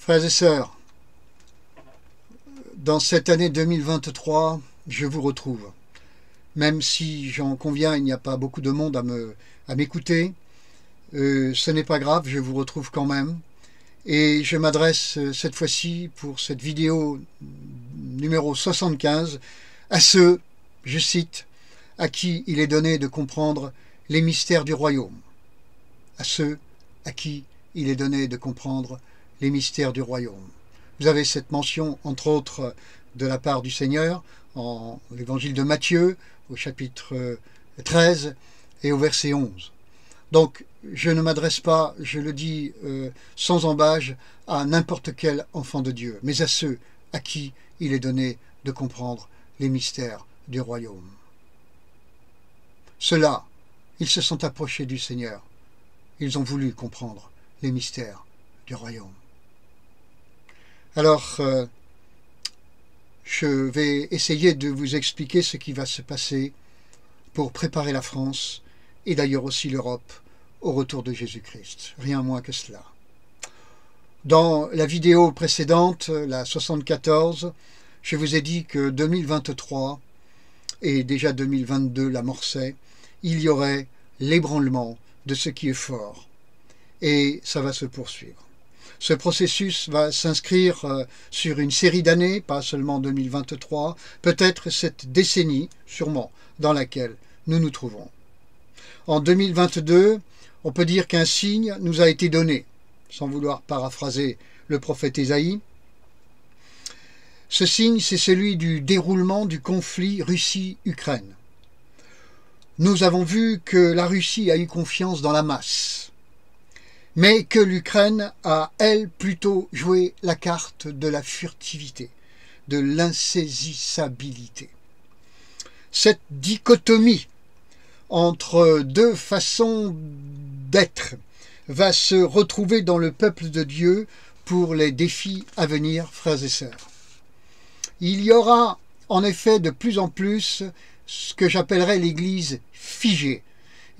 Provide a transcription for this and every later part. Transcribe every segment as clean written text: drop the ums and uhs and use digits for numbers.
Frères et sœurs, dans cette année 2023, je vous retrouve. Même si, j'en conviens, il n'y a pas beaucoup de monde à m'écouter, ce n'est pas grave, je vous retrouve quand même. Et je m'adresse cette fois-ci, pour cette vidéo numéro 75, à ceux, je cite, à qui il est donné de comprendre les mystères du royaume. À ceux à qui il est donné de comprendre les mystères du royaume. Vous avez cette mention, entre autres, de la part du Seigneur, en l'évangile de Matthieu, au chapitre 13 et au verset 11. Donc, je ne m'adresse pas, je le dis sans embâge, à n'importe quel enfant de Dieu, mais à ceux à qui il est donné de comprendre les mystères du royaume. Ceux-là, ils se sont approchés du Seigneur. Ils ont voulu comprendre les mystères du royaume. Alors, je vais essayer de vous expliquer ce qui va se passer pour préparer la France et d'ailleurs aussi l'Europe au retour de Jésus-Christ. Rien moins que cela. Dans la vidéo précédente, la 74, je vous ai dit que 2023 et déjà 2022 l'amorçait, il y aurait l'ébranlement de ce qui est fort. Et ça va se poursuivre. Ce processus va s'inscrire sur une série d'années, pas seulement 2023, peut-être cette décennie, sûrement, dans laquelle nous nous trouvons. En 2022, on peut dire qu'un signe nous a été donné, sans vouloir paraphraser le prophète Ésaïe. Ce signe, c'est celui du déroulement du conflit Russie-Ukraine. Nous avons vu que la Russie a eu confiance dans la masse, mais que l'Ukraine a, elle, plutôt joué la carte de la furtivité, de l'insaisissabilité. Cette dichotomie entre deux façons d'être va se retrouver dans le peuple de Dieu pour les défis à venir, frères et sœurs. Il y aura en effet de plus en plus ce que j'appellerais l'Église figée,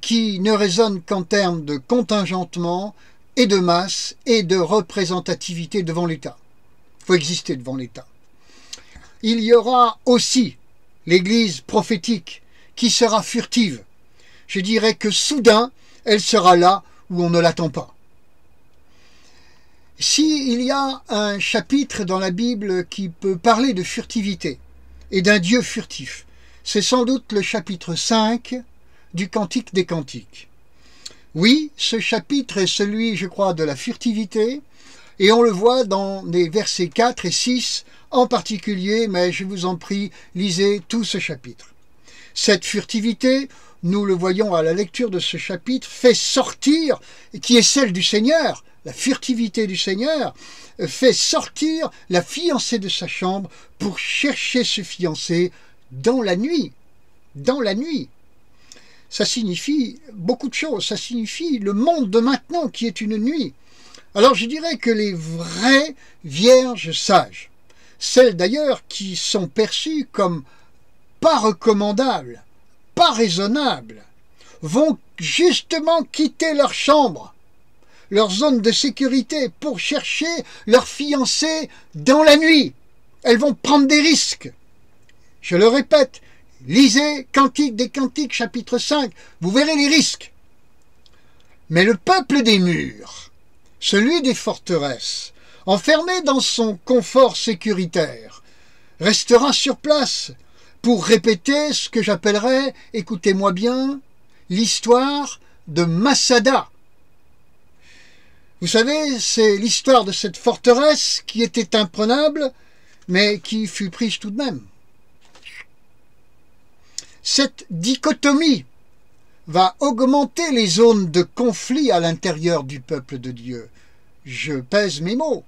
qui ne raisonne qu'en termes de contingentement et de masse et de représentativité devant l'État. Il faut exister devant l'État. Il y aura aussi l'Église prophétique qui sera furtive. Je dirais que soudain, elle sera là où on ne l'attend pas. S'il y a un chapitre dans la Bible qui peut parler de furtivité et d'un Dieu furtif, c'est sans doute le chapitre 5 du Cantique des Cantiques. Oui, ce chapitre est celui, je crois, de la furtivité, et on le voit dans les versets 4 et 6 en particulier, mais je vous en prie, lisez tout ce chapitre. Cette furtivité, nous le voyons à la lecture de ce chapitre, fait sortir, qui est celle du Seigneur, la furtivité du Seigneur, fait sortir la fiancée de sa chambre pour chercher ce fiancé dans la nuit. Dans la nuit. Ça signifie beaucoup de choses. Ça signifie le monde de maintenant qui est une nuit. Alors je dirais que les vraies vierges sages, celles d'ailleurs qui sont perçues comme pas recommandables, pas raisonnables, vont justement quitter leur chambre, leur zone de sécurité pour chercher leur fiancé dans la nuit. Elles vont prendre des risques. Je le répète, lisez Cantique des Cantiques, chapitre 5, vous verrez les risques. Mais le peuple des murs, celui des forteresses, enfermé dans son confort sécuritaire, restera sur place pour répéter ce que j'appellerais, écoutez-moi bien, l'histoire de Massada. Vous savez, c'est l'histoire de cette forteresse qui était imprenable, mais qui fut prise tout de même. Cette dichotomie va augmenter les zones de conflit à l'intérieur du peuple de Dieu. Je pèse mes mots.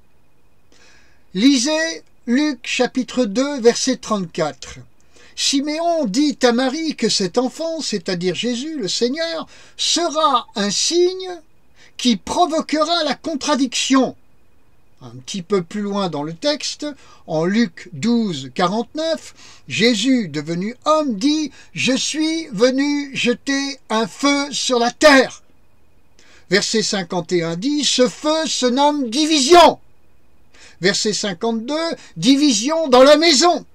Lisez Luc chapitre 2, verset 34. Siméon dit à Marie que cet enfant, c'est-à-dire Jésus, le Seigneur, sera un signe qui provoquera la contradiction. Un petit peu plus loin dans le texte, en Luc 12, 49, Jésus, devenu homme, dit « Je suis venu jeter un feu sur la terre ». Verset 51 dit « Ce feu se nomme division ». Verset 52, division dans la maison.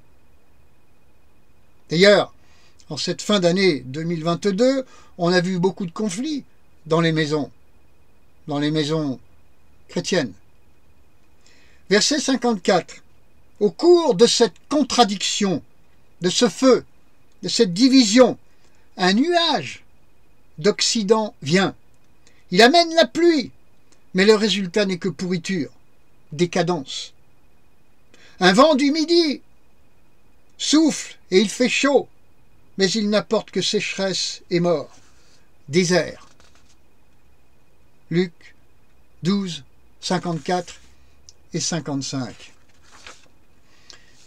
D'ailleurs, en cette fin d'année 2022, on a vu beaucoup de conflits dans les maisons chrétiennes. Verset 54. Au cours de cette contradiction, de ce feu, de cette division, un nuage d'Occident vient. Il amène la pluie, mais le résultat n'est que pourriture, décadence. Un vent du midi souffle et il fait chaud, mais il n'apporte que sécheresse et mort, désert. Luc 12, 54 et 55.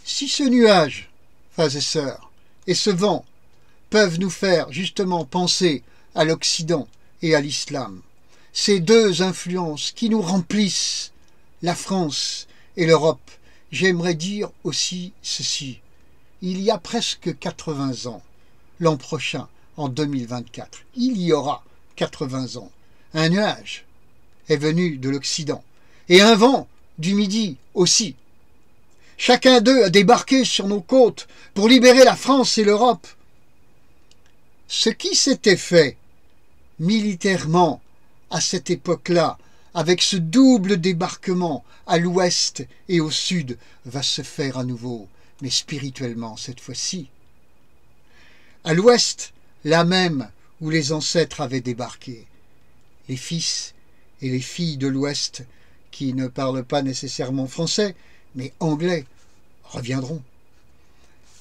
Si ce nuage, frères et sœurs, et ce vent peuvent nous faire justement penser à l'Occident et à l'islam, ces deux influences qui nous remplissent, la France et l'Europe, j'aimerais dire aussi ceci. Il y a presque 80 ans, l'an prochain, en 2024, il y aura 80 ans, un nuage est venu de l'Occident et un vent du Midi aussi. Chacun d'eux a débarqué sur nos côtes pour libérer la France et l'Europe. Ce qui s'était fait militairement à cette époque-là, avec ce double débarquement à l'ouest et au sud, va se faire à nouveau, mais spirituellement cette fois-ci. À l'ouest, là même où les ancêtres avaient débarqué, les fils et les filles de l'ouest, qui ne parlent pas nécessairement français, mais anglais, reviendront.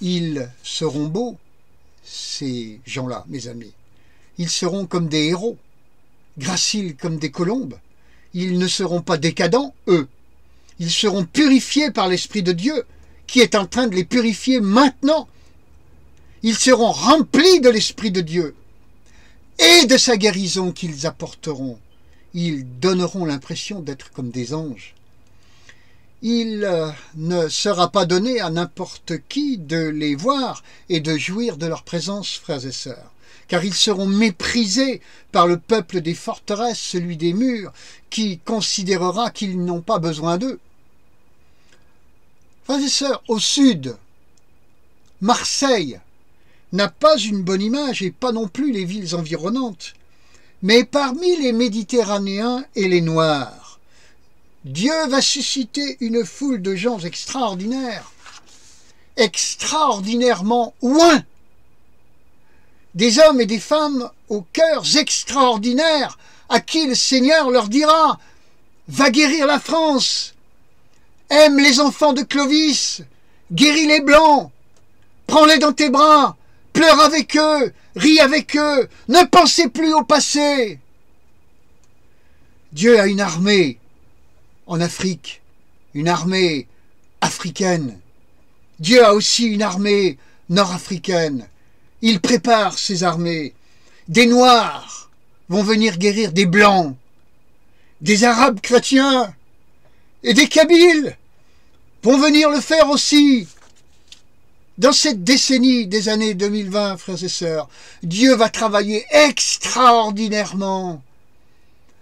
Ils seront beaux, ces gens-là, mes amis. Ils seront comme des héros, graciles comme des colombes. Ils ne seront pas décadents, eux. Ils seront purifiés par l'Esprit de Dieu, qui est en train de les purifier maintenant. Ils seront remplis de l'Esprit de Dieu et de sa guérison qu'ils apporteront. Ils donneront l'impression d'être comme des anges. Il ne sera pas donné à n'importe qui de les voir et de jouir de leur présence, frères et sœurs, car ils seront méprisés par le peuple des forteresses, celui des murs, qui considérera qu'ils n'ont pas besoin d'eux. Frères et sœurs, au sud, Marseille n'a pas une bonne image et pas non plus les villes environnantes, mais parmi les Méditerranéens et les Noirs, Dieu va susciter une foule de gens extraordinaires, extraordinairement ouins, des hommes et des femmes aux cœurs extraordinaires, à qui le Seigneur leur dira « Va guérir la France, aime les enfants de Clovis, guéris les Blancs, prends-les dans tes bras, pleure avec eux, ris avec eux, ne pensez plus au passé. » Dieu a une armée en Afrique, une armée africaine. Dieu a aussi une armée nord-africaine. Il prépare ses armées. Des Noirs vont venir guérir des Blancs, des Arabes chrétiens et des Kabyles vont venir le faire aussi. Dans cette décennie des années 2020, frères et sœurs, Dieu va travailler extraordinairement.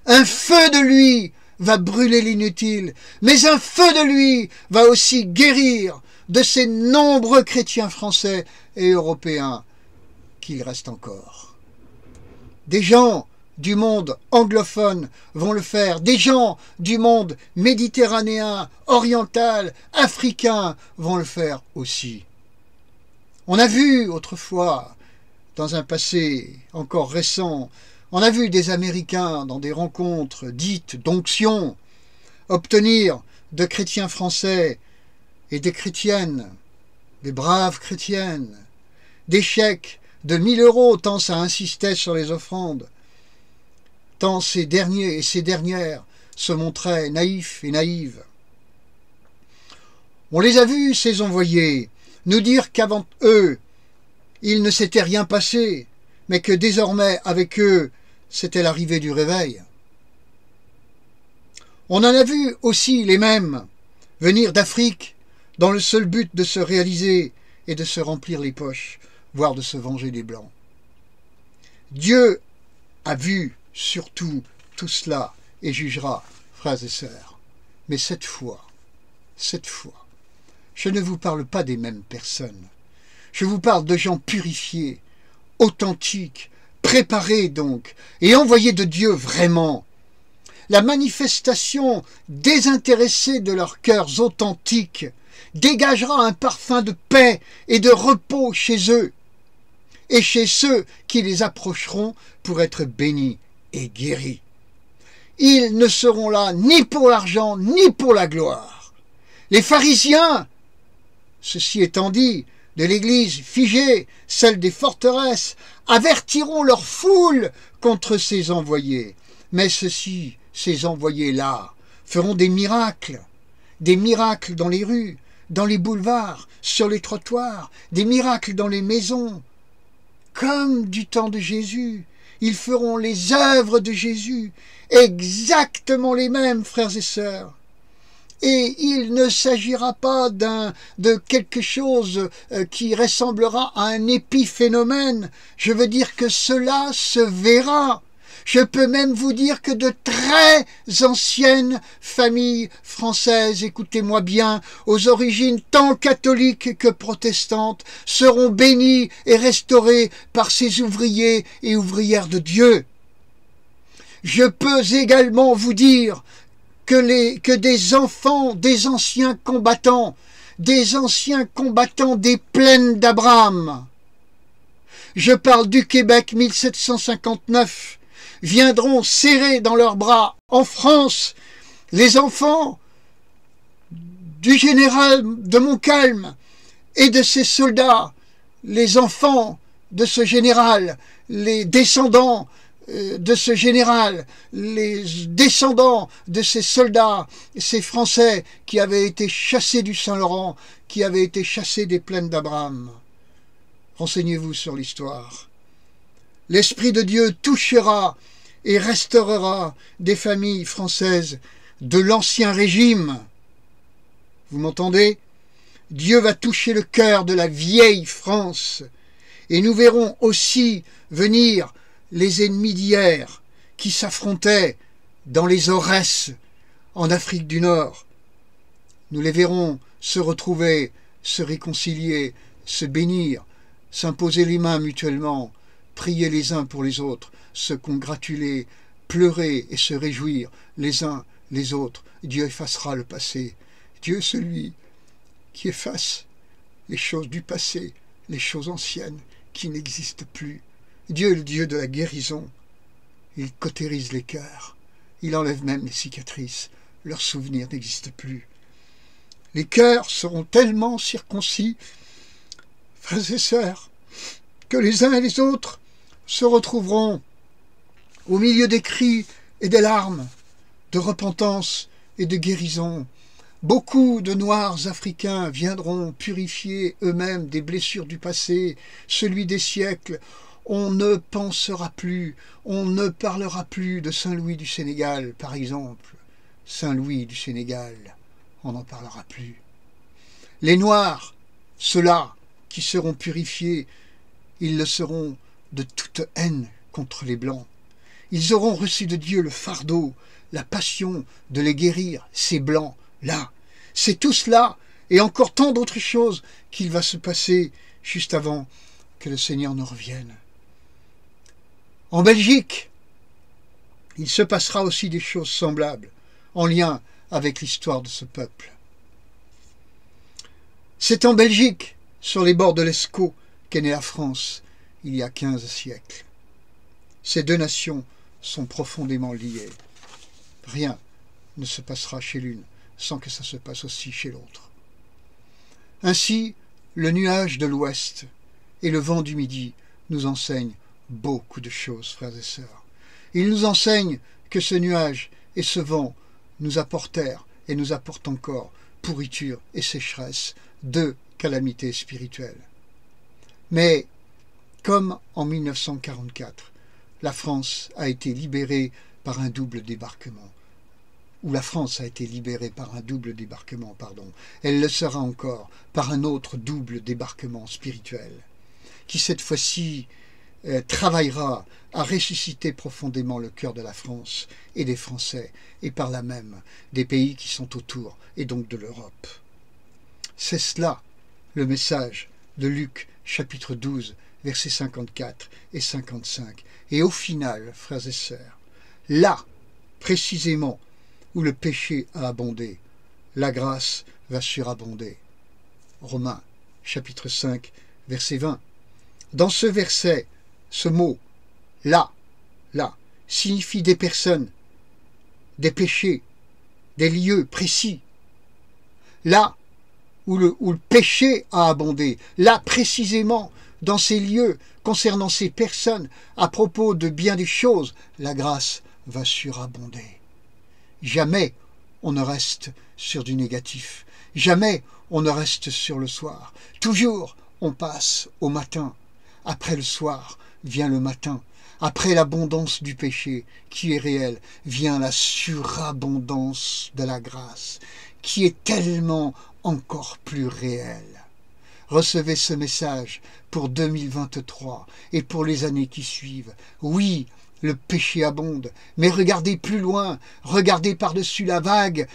Un feu de lui va brûler l'inutile, mais un feu de lui va aussi guérir de ces nombreux chrétiens français et européens qu'il reste encore. Des gens du monde anglophone vont le faire, des gens du monde méditerranéen, oriental, africain vont le faire aussi. On a vu autrefois, dans un passé encore récent, on a vu des Américains dans des rencontres dites d'onction obtenir de chrétiens français et des chrétiennes, des braves chrétiennes, des chèques de 1 000 € tant ça insistait sur les offrandes, tant ces derniers et ces dernières se montraient naïfs et naïves. On les a vus, ces envoyés, nous dire qu'avant eux, il ne s'était rien passé, mais que désormais, avec eux, c'était l'arrivée du réveil. On en a vu aussi les mêmes venir d'Afrique dans le seul but de se réaliser et de se remplir les poches, voire de se venger des Blancs. Dieu a vu surtout tout cela et jugera, frères et sœurs. Mais cette fois, cette fois, je ne vous parle pas des mêmes personnes. Je vous parle de gens purifiés, authentiques, préparés donc, et envoyés de Dieu vraiment. La manifestation désintéressée de leurs cœurs authentiques dégagera un parfum de paix et de repos chez eux, et chez ceux qui les approcheront pour être bénis et guéris. Ils ne seront là ni pour l'argent, ni pour la gloire. Les pharisiens, ceci étant dit, de l'Église figée, celle des forteresses, avertiront leur foule contre ces envoyés. Mais ceux-ci, ces envoyés-là, feront des miracles dans les rues, dans les boulevards, sur les trottoirs, des miracles dans les maisons, comme du temps de Jésus. Ils feront les œuvres de Jésus, exactement les mêmes, frères et sœurs. Et il ne s'agira pas de quelque chose qui ressemblera à un épiphénomène. Je veux dire que cela se verra. Je peux même vous dire que de très anciennes familles françaises, écoutez-moi bien, aux origines tant catholiques que protestantes, seront bénies et restaurées par ces ouvriers et ouvrières de Dieu. Je peux également vous dire que des enfants, des anciens combattants des plaines d'Abraham, je parle du Québec 1759, viendront serrer dans leurs bras en France les enfants du général de Montcalm et de ses soldats, les enfants de ce général, les descendants de ce général, les descendants de ces soldats, ces Français qui avaient été chassés du Saint-Laurent, qui avaient été chassés des plaines d'Abraham. Renseignez-vous sur l'histoire. L'Esprit de Dieu touchera et restaurera des familles françaises de l'Ancien Régime. Vous m'entendez? Dieu va toucher le cœur de la vieille France, et nous verrons aussi venir les ennemis d'hier qui s'affrontaient dans les Aurès en Afrique du Nord. Nous les verrons se retrouver, se réconcilier, se bénir, s'imposer les mains mutuellement, prier les uns pour les autres, se congratuler, pleurer et se réjouir les uns les autres. Dieu effacera le passé. Dieu est celui qui efface les choses du passé, les choses anciennes qui n'existent plus. Dieu est le Dieu de la guérison. Il cautérise les cœurs. Il enlève même les cicatrices. Leurs souvenirs n'existent plus. Les cœurs seront tellement circoncis, frères et sœurs, que les uns et les autres se retrouveront au milieu des cris et des larmes, de repentance et de guérison. Beaucoup de Noirs africains viendront purifier eux-mêmes des blessures du passé, celui des siècles. On ne pensera plus, on ne parlera plus de Saint-Louis du Sénégal, par exemple. Saint-Louis du Sénégal, on n'en parlera plus. Les Noirs, ceux-là qui seront purifiés, ils le seront de toute haine contre les Blancs. Ils auront reçu de Dieu le fardeau, la passion de les guérir, ces Blancs-là. C'est tout cela, et encore tant d'autres choses, qu'il va se passer juste avant que le Seigneur ne revienne. En Belgique, il se passera aussi des choses semblables, en lien avec l'histoire de ce peuple. C'est en Belgique, sur les bords de l'Escaut, qu'est née la France, il y a 15 siècles. Ces deux nations sont profondément liées. Rien ne se passera chez l'une sans que ça se passe aussi chez l'autre. Ainsi, le nuage de l'Ouest et le vent du Midi nous enseignent beaucoup de choses, frères et sœurs. Ils nous enseignent que ce nuage et ce vent nous apportèrent et nous apportent encore pourriture et sécheresse, deux calamités spirituelles. Mais, comme en 1944, la France a été libérée par un double débarquement. Elle le sera encore par un autre double débarquement spirituel, qui cette fois-ci travaillera à ressusciter profondément le cœur de la France et des Français, et par là même des pays qui sont autour, et donc de l'Europe. C'est cela le message de Luc chapitre 12, versets 54 et 55. Et au final, frères et sœurs, là, précisément, où le péché a abondé, la grâce va surabonder. Romains chapitre 5, verset 20. Dans ce verset, ce mot, là, signifie des personnes, des péchés, des lieux précis. Là où le péché a abondé, là précisément, dans ces lieux, concernant ces personnes, à propos de bien des choses, la grâce va surabonder. Jamais on ne reste sur du négatif. Jamais on ne reste sur le soir. Toujours on passe au matin. Après le soir vient le matin. Après l'abondance du péché qui est réelle, vient la surabondance de la grâce qui est tellement encore plus réelle. Recevez ce message pour 2023 et pour les années qui suivent. Oui, le péché abonde, mais regardez plus loin, regardez par-dessus la vague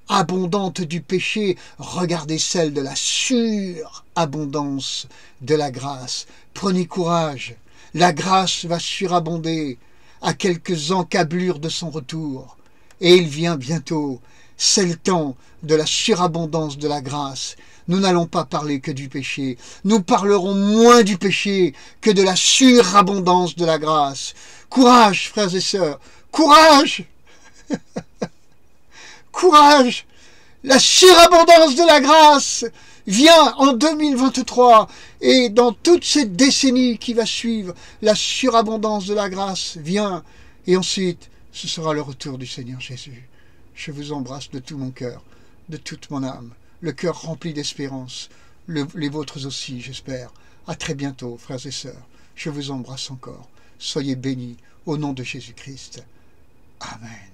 abondante du péché, regardez celle de la surabondance de la grâce. Prenez courage, la grâce va surabonder à quelques encablures de son retour, et il vient bientôt. C'est le temps de la surabondance de la grâce. Nous n'allons pas parler que du péché. Nous parlerons moins du péché que de la surabondance de la grâce. Courage, frères et sœurs. Courage. Courage. La surabondance de la grâce vient en 2023 et dans toute cette décennie qui va suivre, la surabondance de la grâce vient et ensuite ce sera le retour du Seigneur Jésus. Je vous embrasse de tout mon cœur, de toute mon âme, le cœur rempli d'espérance, les vôtres aussi, j'espère. À très bientôt, frères et sœurs. Je vous embrasse encore. Soyez bénis au nom de Jésus-Christ. Amen.